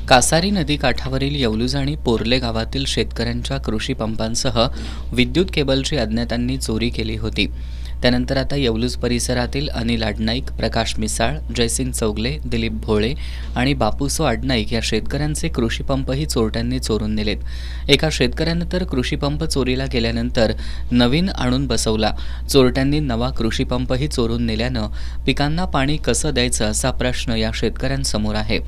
कासारी नदीकाठावरील येवलूज आणि पोर्ले गावातील शेतकऱ्यांच्या कृषी पंपांसह विद्युत केबलची अज्ञातांनी चोरी केली होती. त्यानंतर आता येवलूज परिसरातील अनिल आडनाईक, प्रकाश मिसाळ, जयसिंग चौगले, दिलीप भोळे आणि बापूसो आडनाईक या शेतकऱ्यांचे कृषी पंपही चोरट्यांनी चोरून नेलेत. एका शेतकऱ्यानं तर कृषी पंप चोरीला गेल्यानंतर नवीन आणून बसवला. चोरट्यांनी नवा कृषी पंपही चोरून नेल्यानं पिकांना पाणी कसं द्यायचं असा प्रश्न या शेतकऱ्यांसमोर आहे.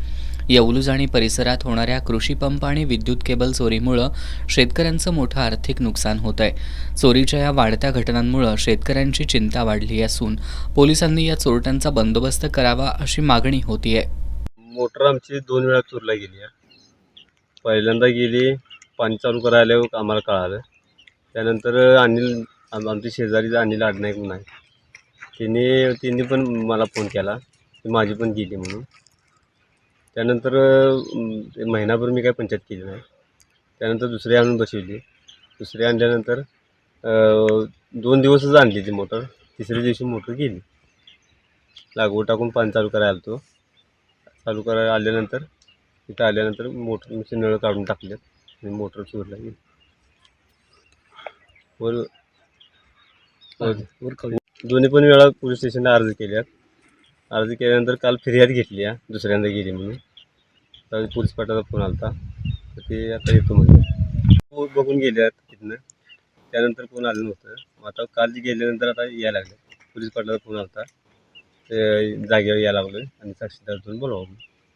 येवलूज आणि परिसरात होणाऱ्या कृषी पंप आणि विद्युत केबल चोरीमुळे शेतकऱ्यांचं मोठं आर्थिक नुकसान होत आहे. चोरीच्या या वाढत्या घटनांमुळे शेतकऱ्यांची चिंता वाढली असून पोलिसांनी या चोरट्यांचा बंदोबस्त करावा अशी मागणी होतीये. मोटर आमची 2 वेळा चोरीला गेली आहे. पहिल्यांदा गेली, पाणी चालू करायला आल्यावर आम्हाला कळालं. त्यानंतर आमच्या शेजारीचा अनिल आडनाईक म्हणून आहे, त्यांनी पण मला फोन केला की माझी पण गेली म्हणून. त्यानंतर महिनाभर मी काही पंचायत केली नाही. त्यानंतर दुसरी आणून बसवली. दुसरी आणल्यानंतर 2 दिवसच आणली ती मोटर. तिसऱ्या दिवशी मोटर गेली. लागवड टाकून पाणी चालू करायला आलो होतो. चालू करायला आल्यानंतर तिथं आल्यानंतर मोटरचे नळ काढून टाकले आणि मोटर चोरीला गेली. दोन्ही पण वेळा पोलीस स्टेशनला अर्ज केल्यात. अर्ज केल्यानंतर काल फिर्याद घेतली आहे, दुसऱ्यांदा गेली म्हणून. तर पोलीस पाटाचा फोन आला होता, तर ते आता येतो म्हणजे बघून गेल्यात तिथनं. त्यानंतर कोण आलं नव्हतं. आता काल गेल्यानंतर आता यायला लागलं. पोलीस पाटाचा फोन आला होता, ते जागेवर यायला लागलं आणि साक्षीदार बोलवा.